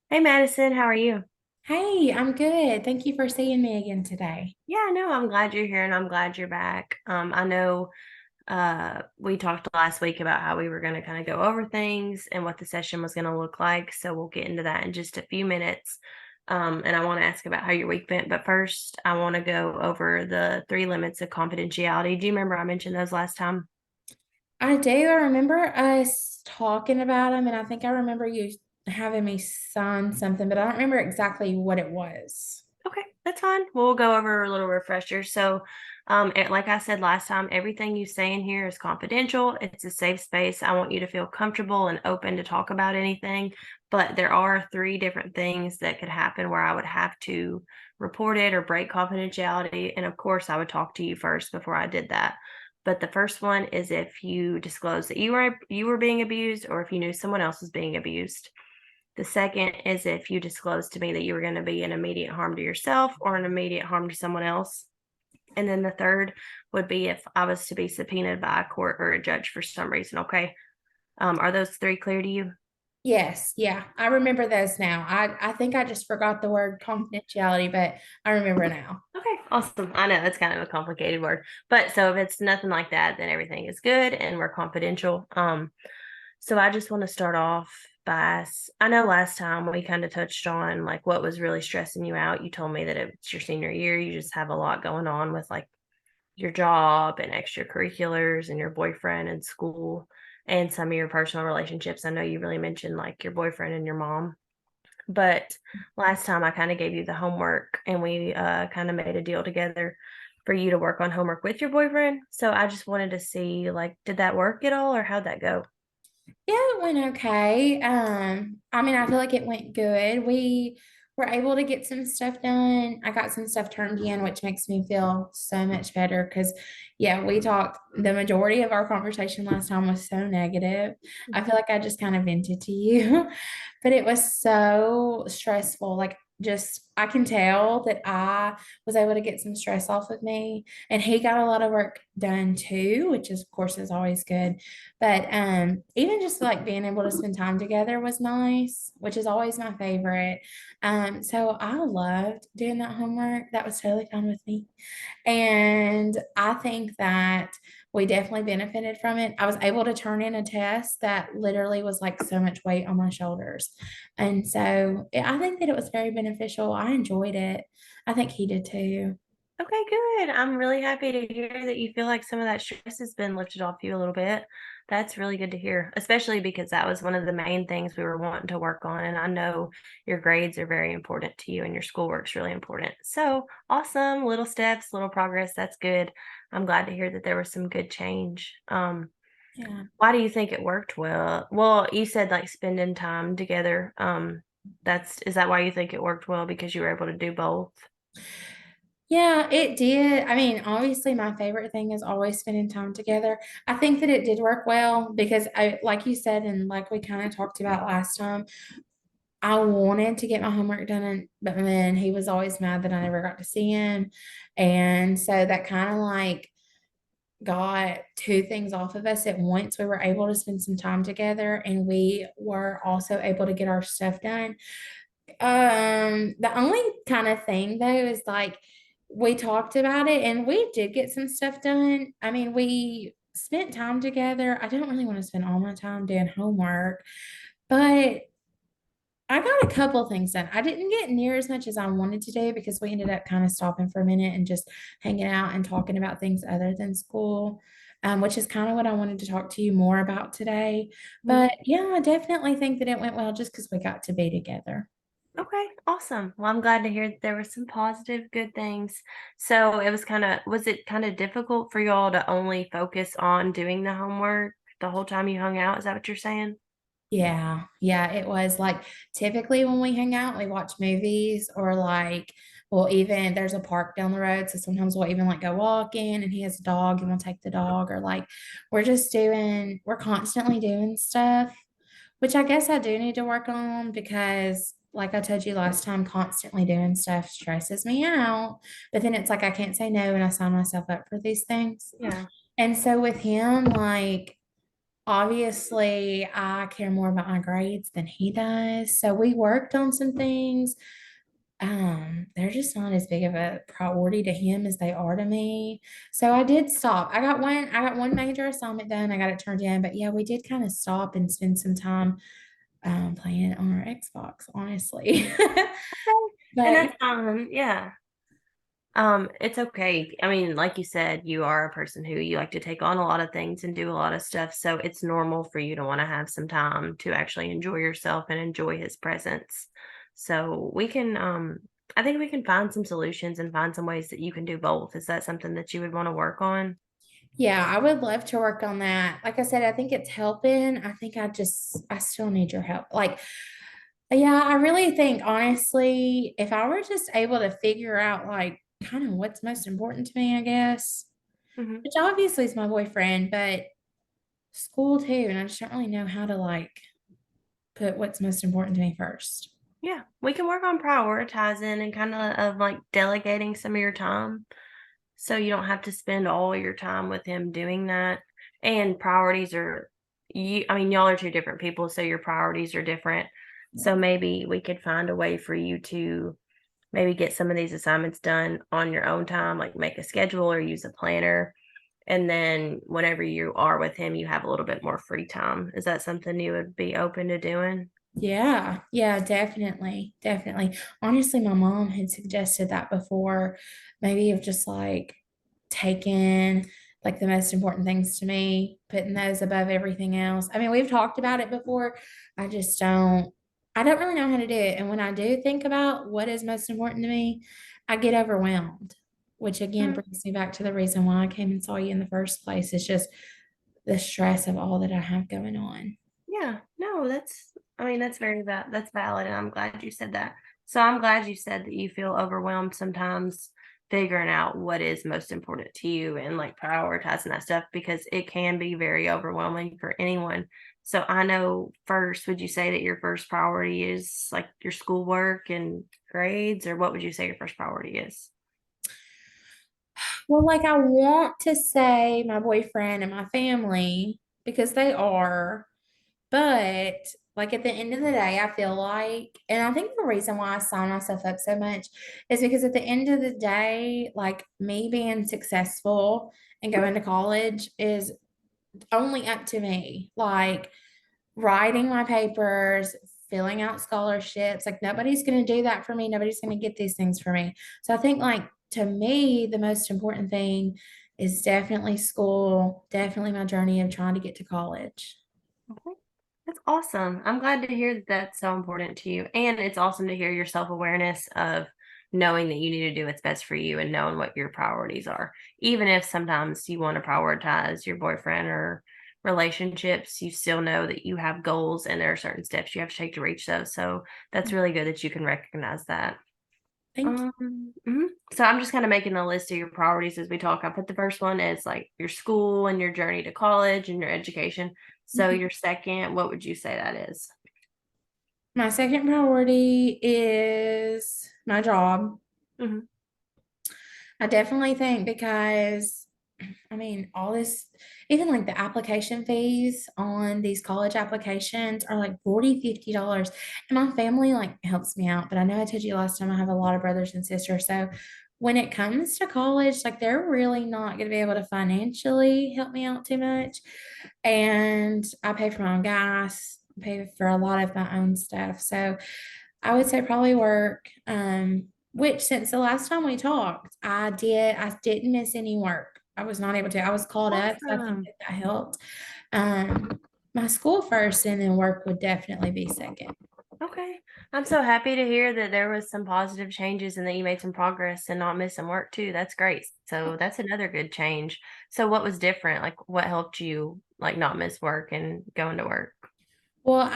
Hey Madison, how are you? Hey, I'm good. Thank you for seeing me again today. Yeah, no, I'm glad you're here and I'm glad you're back. I know we talked last week about how we were going to kind of go over things and what the session was going to look like. So we'll get into that in just a few minutes. And I want to ask about how your week went. But first, I want to go over the three limits of confidentiality. Do you remember I mentioned those last time? I do. I remember us talking about them, and I think I remember you having me sign something, but I don't remember exactly what it was. Okay, that's fine. We'll go over a little refresher. So, like I said last time, everything you say in here is confidential. It's a safe space. I want you to feel comfortable and open to talk about anything. But there are three different things that could happen where I would have to report it or break confidentiality. And of course, I would talk to you first before I did that. But the first one is if you disclose that you were being abused, or if you knew someone else was being abused. The second is if you disclose to me that you were going to be an immediate harm to yourself or an immediate harm to someone else. And then the third would be if I was to be subpoenaed by a court or a judge for some reason. Okay. Are those three clear to you? Yes, yeah, I remember those now. I think I just forgot the word confidentiality, but I remember now. Okay, awesome. I know it's kind of a complicated word, but so if it's nothing like that, then everything is good and we're confidential. So I just want to start off by, I know last time we kind of touched on like what was really stressing you out. You told me that it's your senior year. You just have a lot going on with like your job and extracurriculars and your boyfriend and school and some of your personal relationships. I know you really mentioned like your boyfriend and your mom. But last time I kind of gave you the homework and we kind of made a deal together for you to work on homework with your boyfriend. So I just wanted to see like, did that work at all or how'd that go? Yeah, it went okay. I mean, I feel like it went good. We were able to get some stuff done. I got some stuff turned in, which makes me feel so much better because, yeah, we talked. The majority of our conversation last time was so negative. I feel Mhm. like I just kind of vented to you, but it was so stressful. Like, just I can tell that I was able to get some stress off of me, and he got a lot of work done too, which is, of course, is always good. But even just like being able to spend time together was nice, which is always my favorite. So I loved doing that homework. That was totally fun with me. And I think that we definitely benefited from it. I was able to turn in a test that literally was like so much weight on my shoulders. And so I think that it was very beneficial. I enjoyed it. I think he did too. Okay, good. I'm really happy to hear that you feel like some of that stress has been lifted off you a little bit. That's really good to hear, especially because that was one of the main things we were wanting to work on. And I know your grades are very important to you and your schoolwork's really important. So awesome. Little steps, little progress. That's good. I'm glad to hear that there was some good change. Yeah. Why do you think it worked well? Well, you said like spending time together. Is that why you think it worked well? Because you were able to do both? Yeah, it did. I mean, obviously, my favorite thing is always spending time together. I think that it did work well because like you said, and like we kind of talked about last time, I wanted to get my homework done, but then he was always mad that I never got to see him. And so that kind of like got two things off of us at once. We were able to spend some time together and we were also able to get our stuff done. The only kind of thing though is like we talked about it and we did get some stuff done. I mean, we spent time together. I don't really want to spend all my time doing homework, but I got a couple things done. I didn't get near as much as I wanted to do because we ended up kind of stopping for a minute and just hanging out and talking about things other than school, which is kind of what I wanted to talk to you more about today. But yeah, I definitely think that it went well just because we got to be together. Okay, awesome. Well, I'm glad to hear that there were some positive, good things. So was it kind of difficult for y'all to only focus on doing the homework the whole time you hung out? Is that what you're saying? Yeah, yeah, it was like typically when we hang out, we watch movies or like, well, even there's a park down the road. So sometimes we'll even like go walking and he has a dog and we'll take the dog or like we're constantly doing stuff, which I guess I do need to work on because like I told you last time, constantly doing stuff stresses me out. But then it's like I can't say no and I sign myself up for these things. Yeah. And so with him, like, Obviously, I care more about my grades than he does. So we worked on some things. They're just not as big of a priority to him as they are to me. So I did stop. I got one major assignment done. I got it turned in, but yeah, we did kind of stop and spend some time playing on our Xbox, honestly. Okay. And But that's yeah. It's okay. I mean, like you said, you are a person who you like to take on a lot of things and do a lot of stuff. So it's normal for you to want to have some time to actually enjoy yourself and enjoy his presence. So we can, I think we can find some solutions and find some ways that you can do both. Is that something that you would want to work on? yeah, I would love to work on that. Like I said, I think it's helping. I think I still need your help. Like, yeah, I really think honestly, if I were just able to figure out like kind of what's most important to me, I guess, Hmm. which obviously is my boyfriend, but school too. And I just don't really know how to like put what's most important to me first. Yeah, we can work on prioritizing and kind of like delegating some of your time. So you don't have to spend all your time with him doing that. And priorities are I mean, y'all are two different people, so your priorities are different. So maybe we could find a way for you to maybe get some of these assignments done on your own time, like make a schedule or use a planner. And then whenever you are with him, you have a little bit more free time. Is that something you would be open to doing? Yeah, yeah, definitely, definitely. Honestly, my mom had suggested that before, maybe of just like taking like the most important things to me, putting those above everything else. I mean, we've talked about it before. I just I don't really know how to do it. And when I do think about what is most important to me, I get overwhelmed, which again Mhm. brings me back to the reason why I came and saw you in the first place. It's just the stress of all that I have going on. Yeah, no, I mean, that's valid, and I'm glad you said that. So I'm glad you said that you feel overwhelmed sometimes figuring out what is most important to you and like prioritizing that stuff because it can be very overwhelming for anyone. So I know first, would you say that your first priority is like your schoolwork and grades, or what would you say your first priority is? Well, like I want to say my boyfriend and my family because they are, but like at the end of the day, I feel like, and I think the reason why I sign myself up so much is because at the end of the day, like me being successful and going to college is only up to me. Like writing my papers, filling out scholarships. Like nobody's going to do that for me. Nobody's going to get these things for me. So I think like to me, the most important thing is definitely school, definitely my journey of trying to get to college. Okay. That's awesome. I'm glad to hear that that's so important to you. And it's awesome to hear your self awareness of knowing that you need to do what's best for you and knowing what your priorities are. Even if sometimes you want to prioritize your boyfriend or relationships, you still know that you have goals and there are certain steps you have to take to reach those. So that's really good that you can recognize that. Thank you. Mhm. So I'm just kind of making a list of your priorities as we talk. I put the first one as like your school and your journey to college and your education. So Mhm. your second, what would you say that is? My second priority is my job. Mhm. I definitely think because I mean, all this, even like the application fees on these college applications are like $40, $50. And my family like helps me out. But I know I told you last time I have a lot of brothers and sisters. So when it comes to college, like they're really not going to be able to financially help me out too much. And I pay for my own gas, pay for a lot of my own stuff. So I would say probably work. Which since the last time we talked, I didn't miss any work. I was not able to. I was called up, so I think Awesome. that helped. Um, my school first and then work would definitely be second. Okay. I'm so happy to hear that there was some positive changes and that you made some progress and not missing work too. That's great. So that's another good change. So what was different? Like what helped you like not miss work and going to work? Well,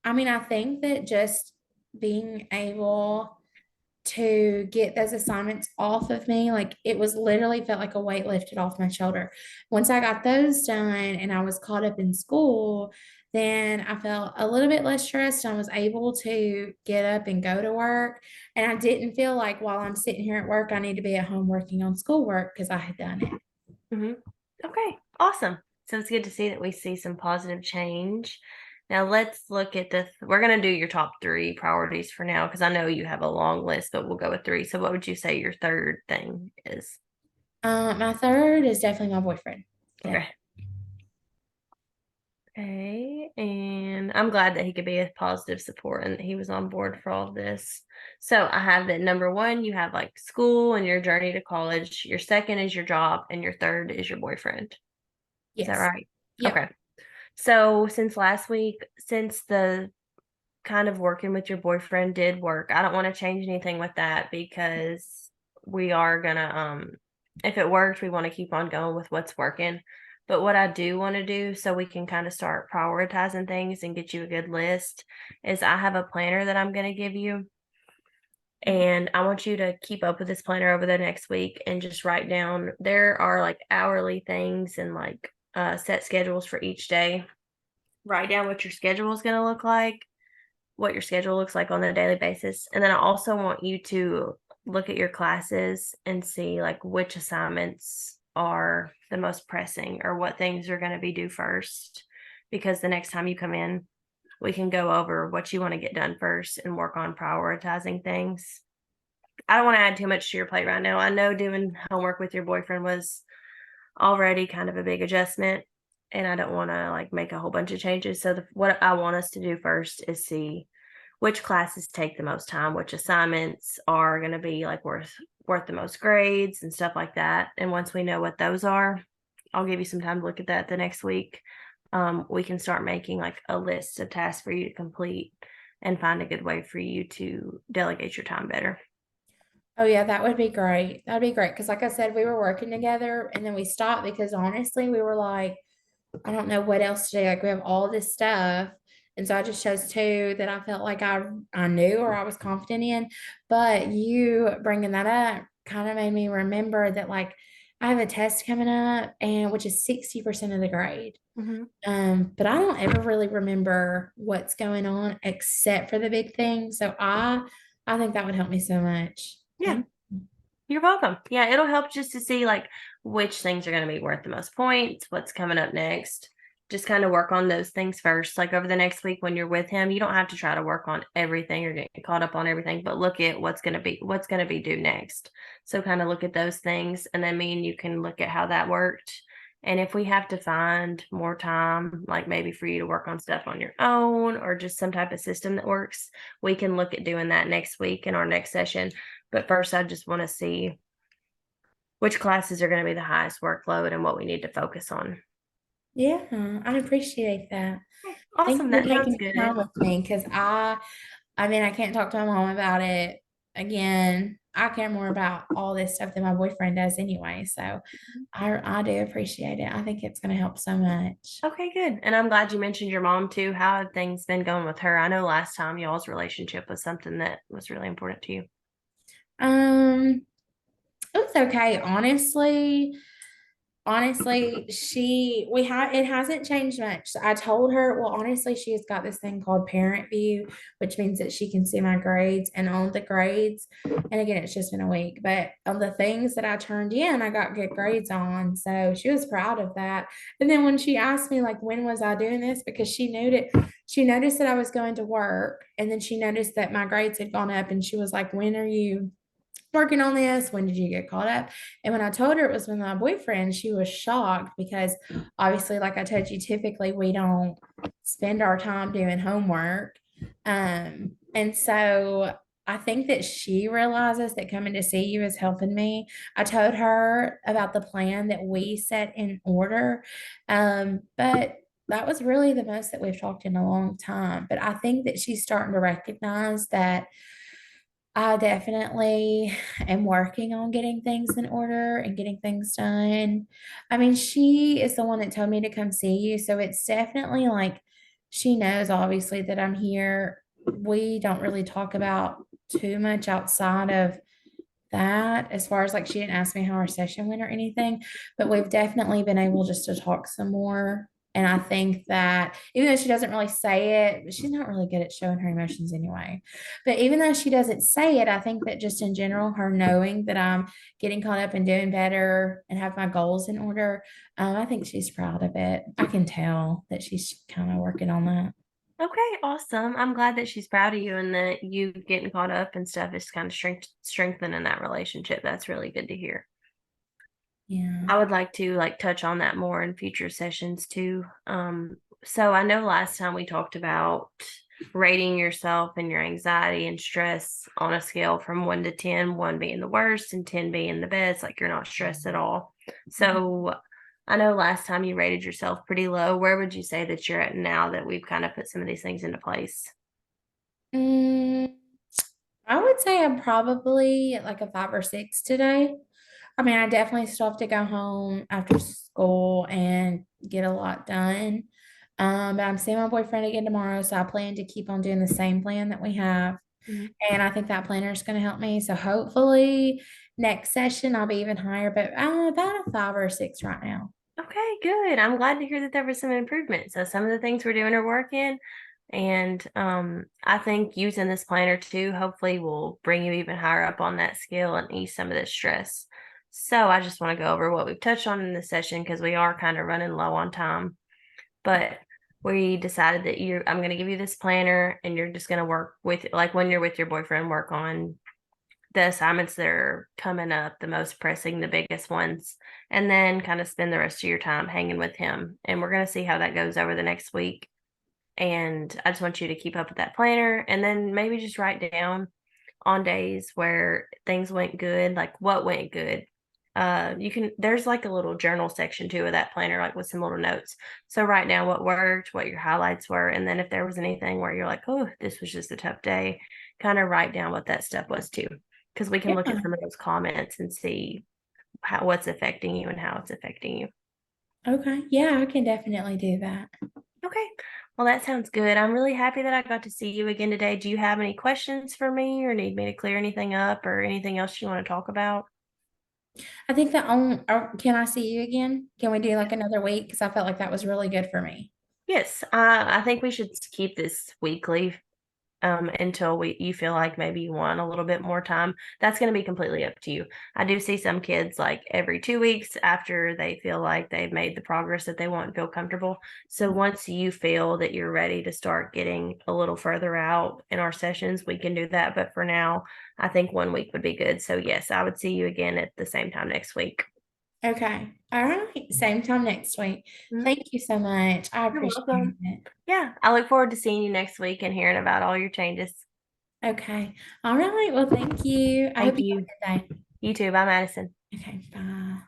I mean, I think that just being able to get those assignments off of me. Like it was literally felt like a weight lifted off my shoulder. Once I got those done and I was caught up in school, then I felt a little bit less stressed. I was able to get up and go to work. And I didn't feel like while I'm sitting here at work, I need to be at home working on schoolwork because I had done it. Mhm. Okay, awesome. So it's good to see that we see some positive change. Now let's look at we're going to do your top three priorities for now because I know you have a long list, but we'll go with three. So what would you say your third thing is? My third is definitely my boyfriend. Okay. Definitely. Okay, and I'm glad that he could be a positive support and that he was on board for all of this. So I have that number one, you have like school and your journey to college. Your second is your job, and your third is your boyfriend. Is that Yes. right? Yep. Okay. So since last week, since the kind of working with your boyfriend did work, I don't want to change anything with that because we are gonna if it worked, we want to keep on going with what's working. But what I do want to do so we can kind of start prioritizing things and get you a good list is I have a planner that I'm going to give you. And I want you to keep up with this planner over the next week and just write down there are like hourly things and like set schedules for each day. Write down what your schedule is going to look like, what your schedule looks like on a daily basis. And then I also want you to look at your classes and see like which assignments are the most pressing or what things are going to be due first. Because the next time you come in, we can go over what you want to get done first and work on prioritizing things. I don't want to add too much to your plate right now. I know doing homework with your boyfriend was already kind of a big adjustment, and I don't want to like make a whole bunch of changes. So what I want us to do first is see which classes take the most time, which assignments are going to be like worth the most grades and stuff like that. And once we know what those are, I'll give you some time to look at that the next week. We can start making like a list of tasks for you to complete and find a good way for you to delegate your time better. Oh yeah, that would be great. That'd be great. Because like I said, we were working together and then we stopped because honestly, we were like, I don't know what else to do. Like we have all this stuff. And so I just chose two that I felt like I knew or I was confident in. But you bringing that up kind of made me remember that like I have a test coming up and which is 60% of the grade. Mm-hmm. But I don't ever really remember what's going on except for the big thing. So I think that would help me so much. Yeah. Thank You're welcome. Yeah, it'll help just to see like which things are going to be worth the most points, what's coming up next. Just kind of work on those things first. Like over the next week when you're with him, you don't have to try to work on everything or get caught up on everything, but look at what's going to be due next. So kind of look at those things and then me and you can look at how that worked. And if we have to find more time, like maybe for you to work on stuff on your own or just some type of system that works, we can look at doing that next week in our next session. But first, I just want to see which classes are going to be the highest workload and what we need to focus on. Yeah, I appreciate that. Okay, Thank awesome. you for That sounds taking the time good. with me because I mean, I can't talk to my mom about it again. I care more about all this stuff than my boyfriend does anyway. So I do appreciate it. I think it's going to help so much. Okay, good. And I'm glad you mentioned your mom too. How have things been going with her? I know last time y'all's relationship was something that was really important to you. Um, it was okay, honestly, it hasn't changed much. I told her, well, honestly, she has got this thing called parent view, which means that she can see my grades and on the grades. And again, it's just been a week, but on the things that I turned in, I got good grades on. So she was proud of that. And then when she asked me, like, when was I doing this? Because she noticed that I was going to work and then she noticed that my grades had gone up and she was like, when are you working on this? When did you get caught up? And when I told her it was with my boyfriend, she was shocked because obviously, like I told you, typically we don't spend our time doing homework. And so I think that she realizes that coming to see you is helping me. I told her about the plan that we set in order. But that was really the most that we've talked in a long time. But I think that she's starting to recognize that I definitely am working on getting things in order and getting things done. I mean, she is the one that told me to come see you. So it's definitely like she knows, obviously, that I'm here. We don't really talk about too much outside of that, as far as like she didn't ask me how our session went or anything, but we've definitely been able just to talk some more. And I think that even though she doesn't really say it, she's not really good at showing her emotions anyway. But even though she doesn't say it, I think that just in general, her knowing that I'm getting caught up and doing better and have my goals in order, I think she's proud of it. I can tell that she's kind of working on that. Okay, awesome. I'm glad that she's proud of you and that you getting caught up and stuff is kind of strengthening that relationship. That's really good to hear. Yeah. I would like to like touch on that more in future sessions too. So I know last time we talked about rating yourself and your anxiety and stress on a scale from 1 to 10, one being the worst and 10 being the best, like you're not stressed at all. So I know last time you rated yourself pretty low. Where would you say that you're at now that we've kind of put some of these things into place? Mm, I would say I'm probably at like a 5 or 6 today. I mean, I definitely still have to go home after school and get a lot done. But I'm seeing my boyfriend again tomorrow, so I plan to keep on doing the same plan that we have. Mhm. And I think that planner is going to help me. So hopefully next session I'll be even higher, but I'm about a 5 or 6 right now. Okay, good. I'm glad to hear that there was some improvement. So some of the things we're doing are working. And I think using this planner too, hopefully will bring you even higher up on that scale and ease some of the stress. So I just want to go over what we've touched on in this session because we are kind of running low on time. But we decided that I'm going to give you this planner and you're just going to work with, like when you're with your boyfriend, work on the assignments that are coming up, the most pressing, the biggest ones, and then kind of spend the rest of your time hanging with him. And we're going to see how that goes over the next week. And I just want you to keep up with that planner and then maybe just write down on days where things went good, like what went good. There's like a little journal section too of that planner, like with some little notes. So write down what worked, what your highlights were, and then if there was anything where you're like, oh, this was just a tough day, kind of write down what that stuff was too. Because we can look at Yeah. some of those comments and see what's affecting you and how it's affecting you. Okay. Yeah, I can definitely do that. Okay. Well, that sounds good. I'm really happy that I got to see you again today. Do you have any questions for me or need me to clear anything up or anything else you want to talk about? I think that can I see you again? Can we do like another week? Because I felt like that was really good for me. Yes, I think we should keep this weekly until you feel like maybe you want a little bit more time. That's going to be completely up to you. I do see some kids like every 2 weeks after they feel like they've made the progress that they want and feel comfortable. So once you feel that you're ready to start getting a little further out in our sessions, we can do that. But for now, I think 1 week would be good. So yes, I would see you again at the same time next week. Okay. All right. Same time next week. Mhm. Thank you so much. I You're appreciate welcome. it. Yeah, I look forward to seeing you next week and hearing about all your changes. Okay. All right. Well, thank you. I hope Thank you you. have a good day. You too. Bye, Madison. Okay. Bye.